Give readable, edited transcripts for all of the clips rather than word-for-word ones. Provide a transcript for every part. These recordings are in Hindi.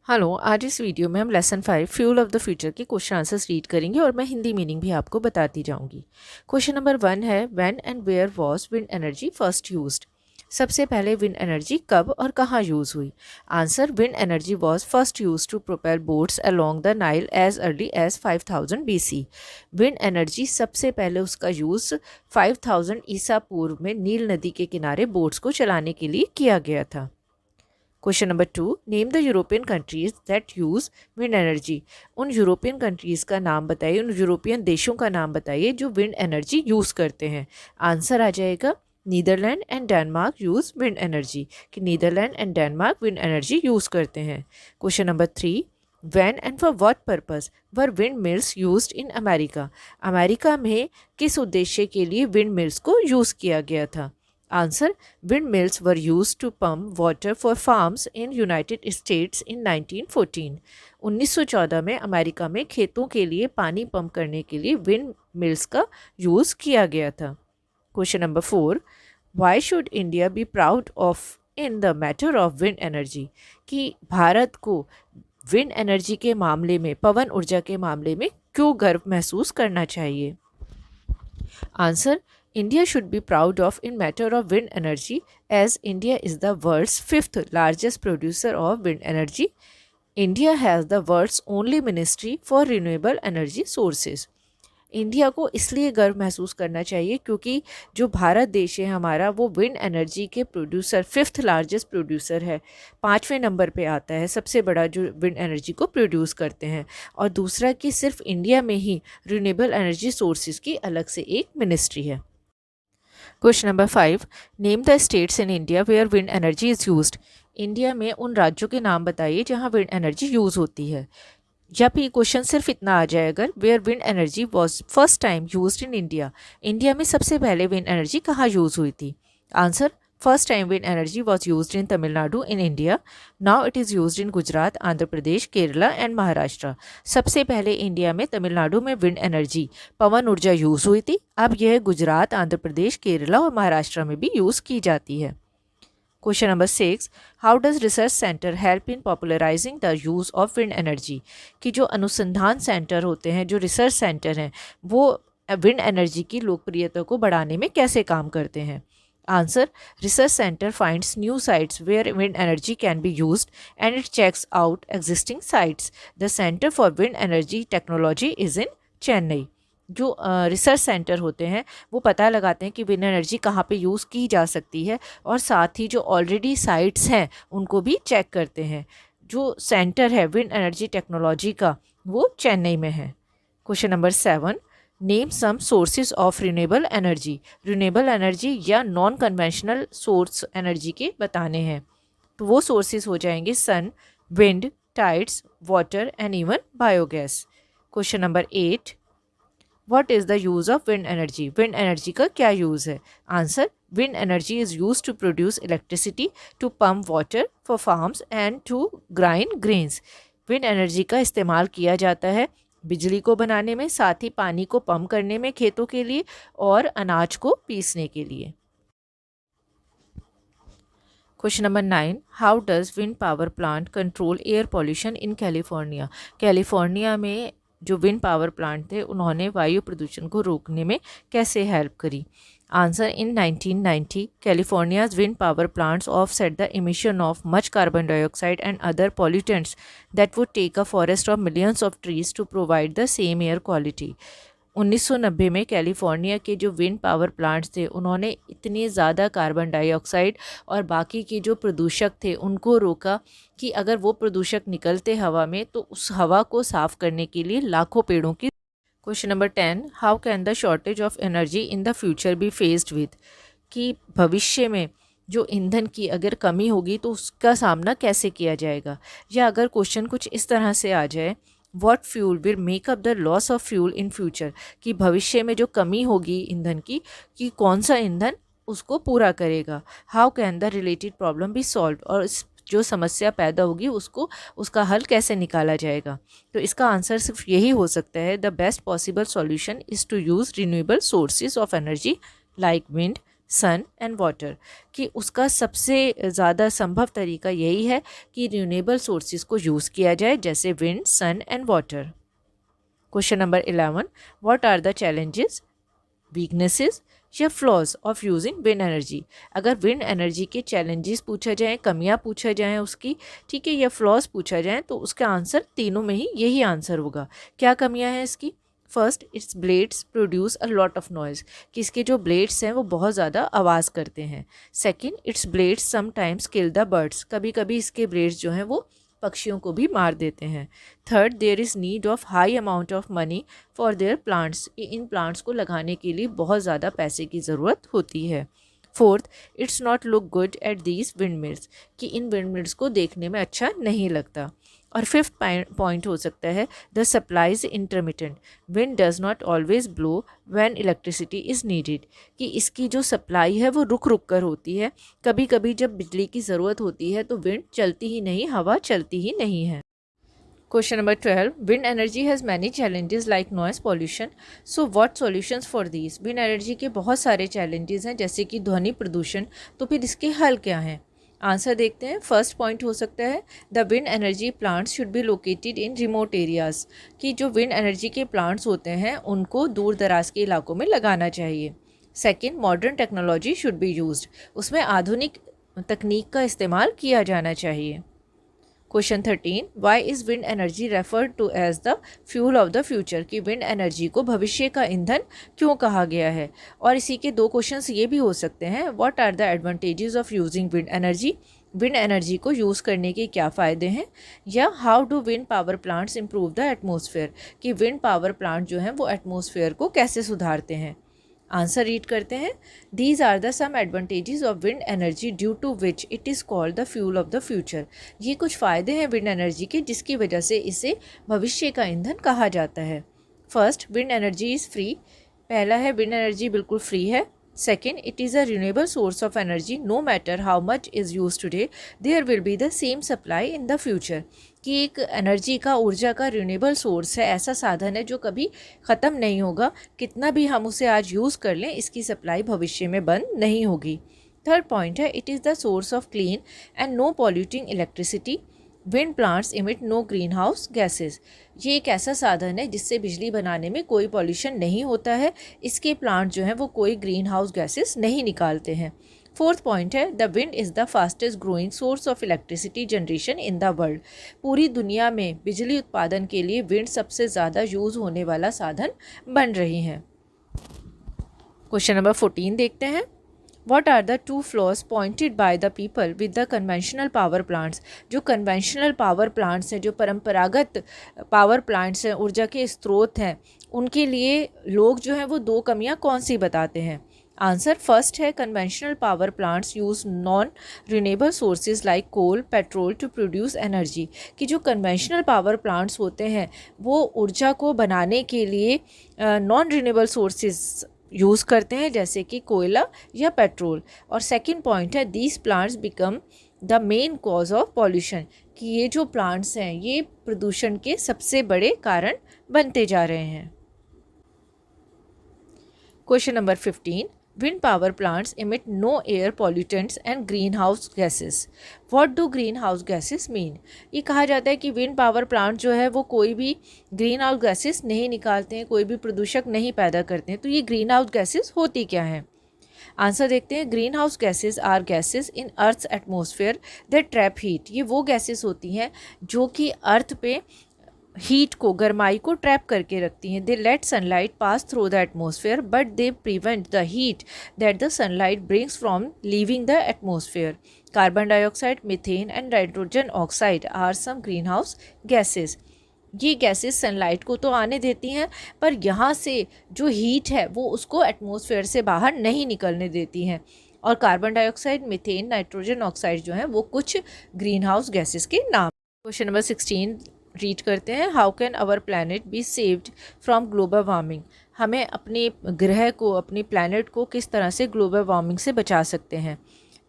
हेलो, आज इस वीडियो में हम lesson 5 fuel of the future के क्वेश्चन आंसर्स रीड करेंगे और मैं हिंदी मीनिंग भी आपको बताती जाऊंगी। क्वेश्चन नंबर 1 है, when and where was wind energy first used. सबसे पहले विंड एनर्जी कब और कहाँ यूज़ हुई। Answer, wind energy was first use to propel boats along the Nile as early as 5000 BC। विंड एनर्जी सबसे पहले उसका यूज़ 5000 ईसा पूर्व में नील नदी के किनारे बोट्स को चलाने के लिए किया गया था। Question number 2, name the European countries that use wind energy. उन यूरोपियन कंट्रीज़ का नाम बताइए, उन यूरोपियन देशों का नाम बताइए जो विंड एनर्जी यूज़ करते हैं। आंसर आ जाएगा Netherland and Denmark use wind energy, कि Netherland and Denmark wind energy use करते हैं। Question number 3, when and for what purpose were wind mills used in America. America में किस उद्देश्य के लिए विंड मिल्स को यूज़ किया गया था। Answer, windmills were used to pump water for farms in United States in 1914। 1914 में अमेरिका में खेतों के लिए पानी पंप करने के लिए विंड मिल्स का यूज़ किया गया था। Question number 4, why should India be proud of in the matter of wind energy. कि भारत को विंड एनर्जी के मामले में, पवन ऊर्जा के मामले में क्यों गर्व महसूस करना चाहिए। Answer, India should be proud of in matter of wind energy as India is the world's 5th largest producer of wind energy. India has the world's only ministry for renewable energy sources. India को इसलिए गर्व महसूस करना चाहिए क्योंकि जो भारत देश है हमारा, वो विंड एनर्जी के प्रोड्यूसर, 5th लार्जेस्ट प्रोड्यूसर है, 5वें नंबर पे आता है, सबसे बड़ा जो विंड एनर्जी को प्रोड्यूस करते हैं। और दूसरा कि सिर्फ इंडिया में ही रिन्यूएबल एनर्जी सोर्सेज की अलग से एक मिनिस्ट्री है। Question number 5, name the states in India where wind energy is used. India में उन राज्यों के नाम बताइए जहां विंड एनर्जी यूज़ होती है। जब ये क्वेश्चन सिर्फ इतना आ जाए, अगर where wind energy was first time used in India, India में सबसे पहले विंड एनर्जी कहाँ यूज़ हुई थी। Answer, first time wind energy was used in Tamil Nadu in India. Now it is used in Gujarat, Andhra Pradesh, Kerala and Maharashtra. सबसे पहले इंडिया में तमिलनाडु में विंड एनर्जी, पवन ऊर्जा यूज़ हुई थी। अब यह गुजरात, आंध्र प्रदेश, केरला और महाराष्ट्र में भी यूज़ की जाती है। Question number 6, how does research centre help in popularising the use of wind energy. कि जो अनुसंधान सेंटर होते हैं, जो रिसर्च सेंटर हैं, वो विंड एनर्जी की लोकप्रियता को बढ़ाने में कैसे काम करते हैं। Answer, research center finds new sites where wind energy can be used and it checks out existing sites. The Center for Wind Energy Technology is in Chennai. जो रिसर्च सेंटर होते हैं वो पता लगाते हैं कि विंड एनर्जी कहाँ पे यूज़ की जा सकती है और साथ ही जो ऑलरेडी साइट्स हैं उनको भी चेक करते हैं। जो सेंटर है विंड एनर्जी टेक्नोलॉजी का, वो चेन्नई में है। Question number 7, name some sources of renewable energy. Renewable energy या नॉन कन्वेंशनल सोर्स एनर्जी के बताने हैं, तो वो सोर्सेज हो जाएंगे sun, wind, tides, water and even biogas. Question number 8, what is the use of wind energy. Wind energy का क्या यूज़ है। Answer, wind energy is use to produce electricity, to pump water for farms and to grind grains. Wind energy का इस्तेमाल किया जाता है बिजली को बनाने में, साथ ही पानी को पंप करने में खेतों के लिए और अनाज को पीसने के लिए। Question number 9, how does wind power plant control air pollution in California. California में जो विंड पावर प्लांट थे उन्होंने वायु प्रदूषण को रोकने में कैसे हेल्प करी। Answer, in 1990 California's wind power plants offset the emission of much carbon dioxide and other pollutants that would take a forest of millions of trees to provide the same air quality। 1990 में कैलिफोर्निया के जो विंड पावर प्लांट्स थे उन्होंने इतने ज़्यादा कार्बन डाइऑक्साइड और बाकी के जो प्रदूषक थे उनको रोका कि अगर वो प्रदूषक निकलते हवा में तो उस हवा को साफ़ करने के लिए लाखों पेड़ों की। Question number 10, how can the shortage of energy in the future be faced with. कि भविष्य में जो ईंधन की अगर कमी होगी तो उसका सामना कैसे किया जाएगा। या अगर क्वेश्चन कुछ इस तरह से आ जाए, what fuel will make up the loss of fuel in future. कि भविष्य में जो कमी होगी ईंधन की, कि कौन सा ईंधन उसको पूरा करेगा। How can the related problem be solve, और इस जो समस्या पैदा होगी उसका हल कैसे निकाला जाएगा। तो इसका आंसर सिर्फ यही हो सकता है, the best possible solution is to use renewable sources of energy like wind, sun and water, कि उसका सबसे ज़्यादा संभव तरीका यही है कि रिन्यूएबल सोर्सेज को यूज़ किया जाए, जैसे wind, sun and water. Question number 11, what are the challenges, weaknesses या flaws of using wind energy. अगर विंड एनर्जी के चैलेंजेस पूछा जाए, कमियां पूछा जाए उसकी, ठीक है, या फ्लॉज पूछा जाए, तो उसका आंसर तीनों में ही यही आंसर होगा। क्या कमियां हैं इसकी? First, it's blades produce a lot of noise, कि इसके जो ब्लेड्स हैं वो बहुत ज़्यादा आवाज़ करते हैं। Second, it's blades sometimes kill the birds, कभी कभी इसके ब्लेड्स जो हैं वो पक्षियों को भी मार देते हैं। Third, there is need of high amount of money for their plants, इन प्लांट्स को लगाने के लिए बहुत ज़्यादा पैसे की ज़रूरत होती है। Fourth, it's not look good at these wind mills, कि इन विंड मिल्स को देखने में अच्छा नहीं लगता। और फिफ्थ पॉइंट हो सकता है, the supply is intermittent, wind does not always blow when electricity is needed, कि इसकी जो सप्लाई है वो रुक रुक कर होती है, कभी कभी जब बिजली की ज़रूरत होती है तो विंड चलती ही नहीं, हवा चलती ही नहीं है। Question number 12, wind energy has many challenges like noise pollution, so what solutions for these. Wind energy के बहुत सारे चैलेंजेस हैं, जैसे कि ध्वनि प्रदूषण, तो फिर इसके हल क्या हैं? आंसर देखते हैं। फर्स्ट पॉइंट हो सकता है, the wind energy plants should be located in remote areas, कि जो विंड एनर्जी के प्लांट्स होते हैं उनको दूर दराज के इलाकों में लगाना चाहिए। Second, modern technology should be used, उसमें आधुनिक तकनीक का इस्तेमाल किया जाना चाहिए। Question 13, why is wind energy referred to as the fuel of the future, कि विंड एनर्जी को भविष्य का ईंधन क्यों कहा गया है। और इसी के दो क्वेश्चंस ये भी हो सकते हैं, what are the advantages of using wind energy, wind energy को यूज़ करने के क्या फ़ायदे हैं, या how do wind power plants improve the atmosphere, कि विंड पावर प्लांट जो हैं वो एटमॉस्फेयर को कैसे सुधारते हैं। आंसर रीड करते हैं। These are the some advantages of wind energy due to which it is called the fuel of the future, ये कुछ फ़ायदे हैं विंड एनर्जी के जिसकी वजह से इसे भविष्य का ईंधन कहा जाता है। First, wind energy is free, पहला है विंड एनर्जी बिल्कुल फ्री है। Second, it is a renewable source of energy, no matter how much is use today there will be the same supply in the future, कि एक एनर्जी का, ऊर्जा का रिन्यूएबल सोर्स है, ऐसा साधन है जो कभी ख़त्म नहीं होगा, कितना भी हम उसे आज यूज़ कर लें इसकी सप्लाई भविष्य में बंद नहीं होगी। थर्ड पॉइंट है, it is the source of clean and no polluting electricity, wind plants emit no green house gases, ये एक ऐसा साधन है जिससे बिजली बनाने में कोई पॉल्यूशन नहीं होता है, इसके प्लांट जो हैं वो कोई ग्रीन हाउस गैसेज नहीं निकालते हैं। फोर्थ पॉइंट है, the wind is the fastest growing source of electricity generation in the world, पूरी दुनिया में बिजली उत्पादन के लिए विंड सबसे ज़्यादा यूज़ होने वाला साधन बन रही हैं। क्वेश्चन नंबर 14 देखते हैं। What are the two flaws pointed by the people with the conventional power plants, जो कन्वेंशनल पावर प्लांट्स हैं, जो परंपरागत पावर प्लांट्स हैं, ऊर्जा के स्रोत हैं, उनके लिए लोग जो हैं वो दो कमियां कौन सी बताते हैं। आंसर फर्स्ट है, conventional power plants use non renewable sources like coal, petrol to produce energy, कि जो कन्वेंशनल पावर प्लांट्स होते हैं वो ऊर्जा को बनाने के लिए नॉन रिन्यूएबल सोर्सेज यूज़ करते हैं, जैसे कि कोयला या पेट्रोल। और सेकंड पॉइंट है, these plants become the main cause of pollution, कि ये जो प्लांट्स हैं ये प्रदूषण के सबसे बड़े कारण बनते जा रहे हैं। Question number 15, wind power plants emit no air pollutants and greenhouse gases. What do greenhouse gases mean? ये कहा जाता है कि विंड पावर प्लांट जो है वो कोई भी ग्रीन हाउस गैसेस नहीं निकालते हैं, कोई भी प्रदूषक नहीं पैदा करते हैं, तो ये ग्रीन हाउस गैसेस होती क्या हैं। आंसर देखते हैं। Green house gases are gases in earth's atmosphere that trap heat, ये वो गैसेस होती हैं जो कि अर्थ पे हीट को, गर्माई को ट्रैप करके रखती हैं। They let sunlight pass through the atmosphere but they prevent the heat that the sunlight brings from leaving the atmosphere. Carbon dioxide, methane and nitrogen oxide are some green house gases. ये गैसेस सनलाइट को तो आने देती हैं पर यहाँ से जो हीट है वो उसको एटमॉस्फेयर से बाहर नहीं निकलने देती हैं। और carbon dioxide, methane, nitrogen oxide जो हैं वो कुछ ग्रीन हाउस गैसेस के नाम। क्वेश्चन नंबर 16 रीड करते हैं। How can our planet be saved from global warming, हमें अपने ग्रह को, अपने प्लैनेट को किस तरह से ग्लोबल वार्मिंग से बचा सकते हैं।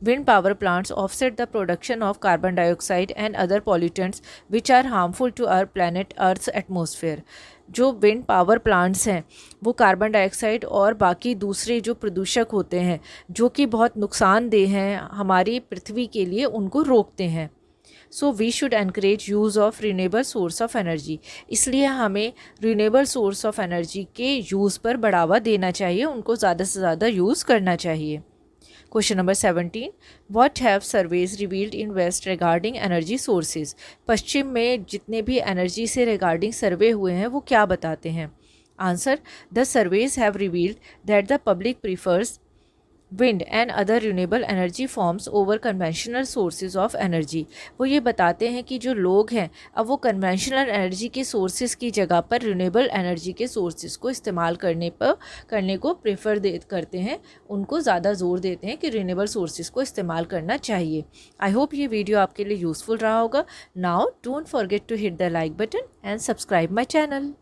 Wind power plants offset the production of carbon dioxide and other pollutants which are harmful to our planet Earth's atmosphere. जो विंड पावर प्लांट्स हैं वो कार्बन डाइऑक्साइड और बाकी दूसरे जो प्रदूषक होते हैं जो कि बहुत नुकसानदेह हैं हमारी पृथ्वी के लिए, उनको रोकते हैं. So we should encourage use of renewable source of energy. इसलिए हमें रिन्यूएबल सोर्स ऑफ एनर्जी के यूज़ पर बढ़ावा देना चाहिए, उनको ज़्यादा से ज़्यादा यूज़ करना चाहिए. Question number 17. What have surveys revealed in west regarding energy sources. पश्चिम में जितने भी एनर्जी से रिगार्डिंग सर्वे हुए हैं वो क्या बताते हैं. Answer. The surveys have revealed that the public prefers wind and other renewable energy forms over conventional sources of energy. वो ये बताते हैं कि जो लोग हैं अब वो कन्वेंशनल एनर्जी के सोर्सेज की जगह पर रिन्यूएबल एनर्जी के सोर्सेज को इस्तेमाल करने को प्रेफर करते हैं, उनको ज़्यादा जोर देते हैं कि रिन्यूएबल सोर्सेज को इस्तेमाल करना चाहिए. आई होप ये वीडियो आपके लिए यूज़फुल रहा होगा. Now don't forget to hit the like button and subscribe my channel.